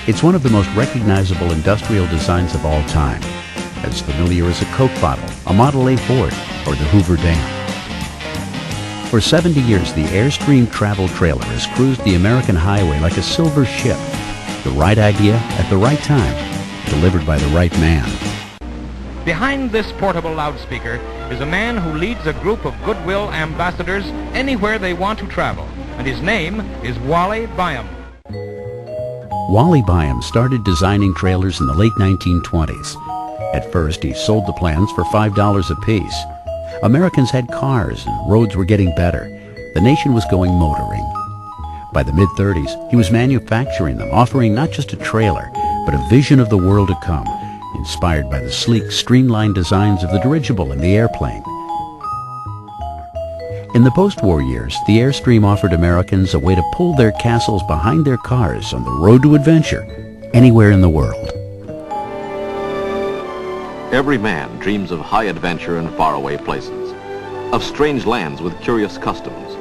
It's one of the most recognizable industrial designs of all time, as familiar as a Coke bottle, a Model A Ford, or the Hoover Dam. For 70 years, the Airstream travel trailer has cruised the American highway like a silver ship. The right idea at the right time, delivered by the right man. Behind this portable loudspeaker is a man who leads a group of goodwill ambassadors anywhere they want to travel, and his name is Wally Baym. Wally Baym started designing trailers in the late 1920s. At first, he sold the plans for $5 apiece. Americans had cars and roads were getting better. The nation was going motoring. By the mid-30s, he was manufacturing them, offering not just a trailer, but a vision of the world to come, inspired by the sleek, streamlined designs of the dirigible and the airplane. In the post-war years, the Airstream offered Americans a way to pull their castles behind their cars on the road to adventure, anywhere in the world. Every man dreams of high adventure and faraway places, of strange lands with curious customs.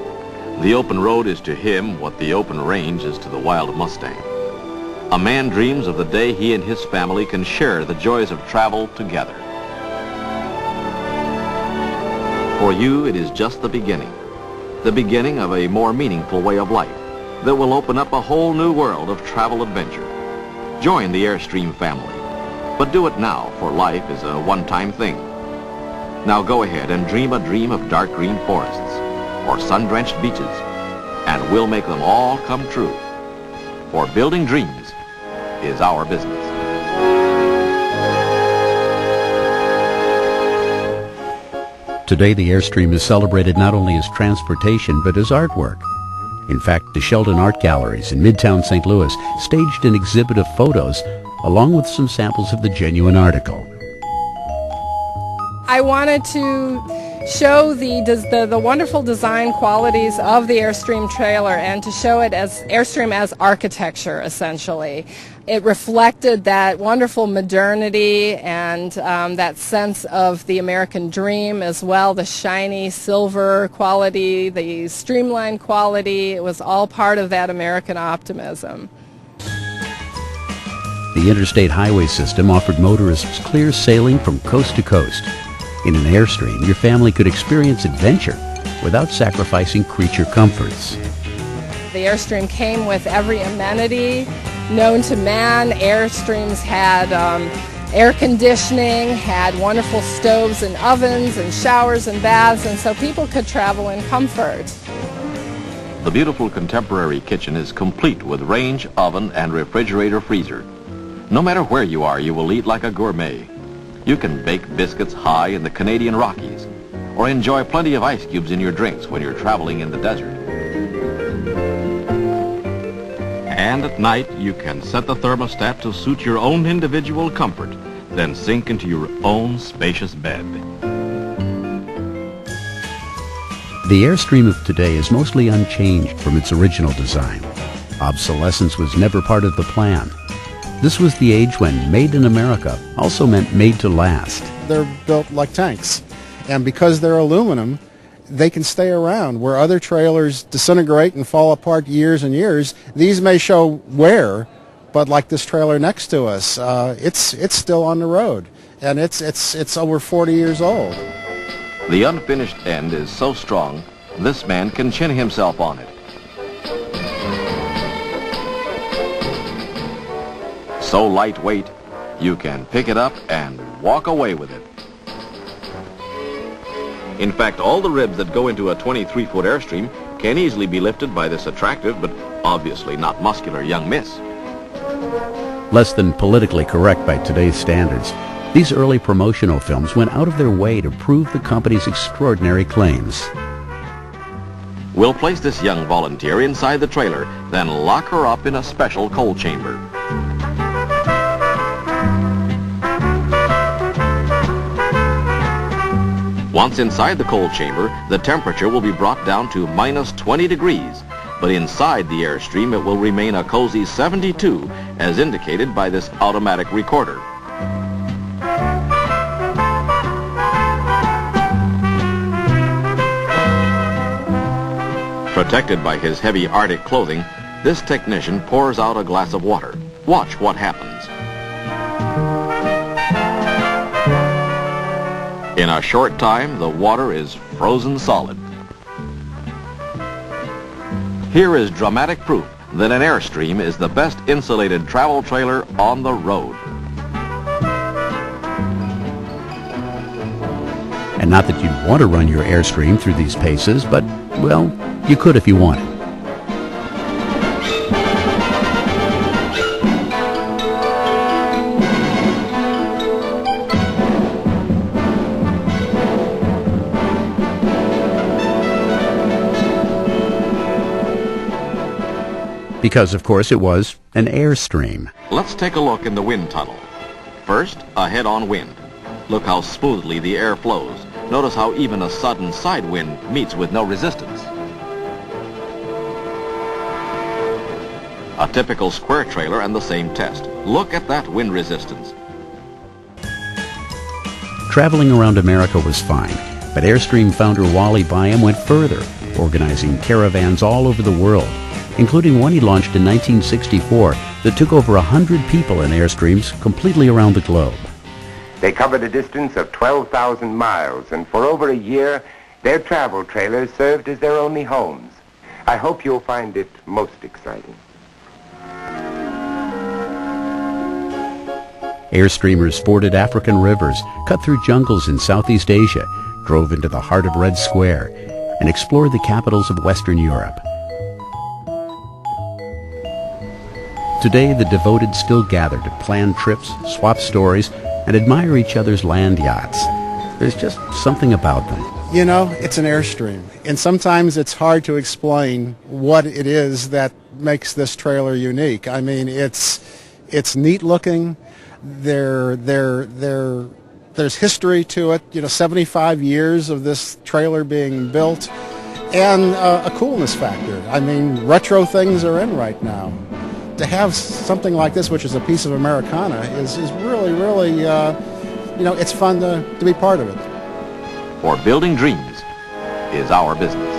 The open road is to him what the open range is to the wild Mustang. A man dreams of the day he and his family can share the joys of travel together. For you, it is just the beginning of a more meaningful way of life that will open up a whole new world of travel adventure. Join the Airstream family. But do it now, for life is a one-time thing. Now go ahead and dream a dream of dark green forests or sun-drenched beaches, and we'll make them all come true. For building dreams is our business. Today, the Airstream is celebrated not only as transportation, but as artwork. In fact, the Sheldon Art Galleries in Midtown St. Louis staged an exhibit of photos along with some samples of the genuine article. I wanted to show the wonderful design qualities of the Airstream trailer and to show it as Airstream as architecture, essentially. It reflected that wonderful modernity and that sense of the American dream as well, the shiny silver quality, the streamlined quality. It was all part of that American optimism. The interstate highway system offered motorists clear sailing from coast to coast. In an Airstream, your family could experience adventure without sacrificing creature comforts. The Airstream came with every amenity known to man. Airstreams had air conditioning, had wonderful stoves and ovens and showers and baths, and so people could travel in comfort. The beautiful contemporary kitchen is complete with range, oven, and refrigerator freezer. No matter where you are, you will eat like a gourmet. You can bake biscuits high in the Canadian Rockies, or enjoy plenty of ice cubes in your drinks when you're traveling in the desert. And at night, you can set the thermostat to suit your own individual comfort, then sink into your own spacious bed. The Airstream of today is mostly unchanged from its original design. Obsolescence was never part of the plan. This was the age when made in America also meant made to last. They're built like tanks, and because they're aluminum, they can stay around. Where other trailers disintegrate and fall apart years and years, these may show wear, but like this trailer next to us, it's still on the road, and it's over 40 years old. The unfinished end is so strong, this man can chin himself on it. So lightweight, you can pick it up and walk away with it. In fact, all the ribs that go into a 23-foot Airstream can easily be lifted by this attractive but obviously not muscular young miss. Less than politically correct by today's standards, these early promotional films went out of their way to prove the company's extraordinary claims. We'll place this young volunteer inside the trailer, then lock her up in a special cold chamber. Once inside the cold chamber, the temperature will be brought down to minus 20 degrees, but inside the Airstream it will remain a cozy 72, as indicated by this automatic recorder. Protected by his heavy Arctic clothing, this technician pours out a glass of water. Watch what happens. In a short time, the water is frozen solid. Here is dramatic proof that an Airstream is the best insulated travel trailer on the road. And not that you'd want to run your Airstream through these paces, but, well, you could if you wanted. Because, of course, it was an Airstream. Let's take a look in the wind tunnel. First, a head-on wind. Look how smoothly the air flows. Notice how even a sudden side wind meets with no resistance. A typical square trailer and the same test. Look at that wind resistance. Traveling around America was fine, but Airstream founder Wally Baym went further, organizing caravans all over the world, including one he launched in 1964 that took over 100 people in Airstreams completely around the globe. They covered a distance of 12,000 miles, and for over a year, their travel trailers served as their only homes. I hope you'll find it most exciting. Airstreamers forded African rivers, cut through jungles in Southeast Asia, drove into the heart of Red Square, and explored the capitals of Western Europe. Today, the devoted still gather to plan trips, swap stories, and admire each other's land yachts. There's just something about them. You know, it's an Airstream, and sometimes it's hard to explain what it is that makes this trailer unique. I mean, it's neat looking. There's history to it. You know, 75 years of this trailer being built, and a coolness factor. I mean, retro things are in right now. To have something like this, which is a piece of Americana, is really, you know, it's fun to be part of it. For building dreams is our business.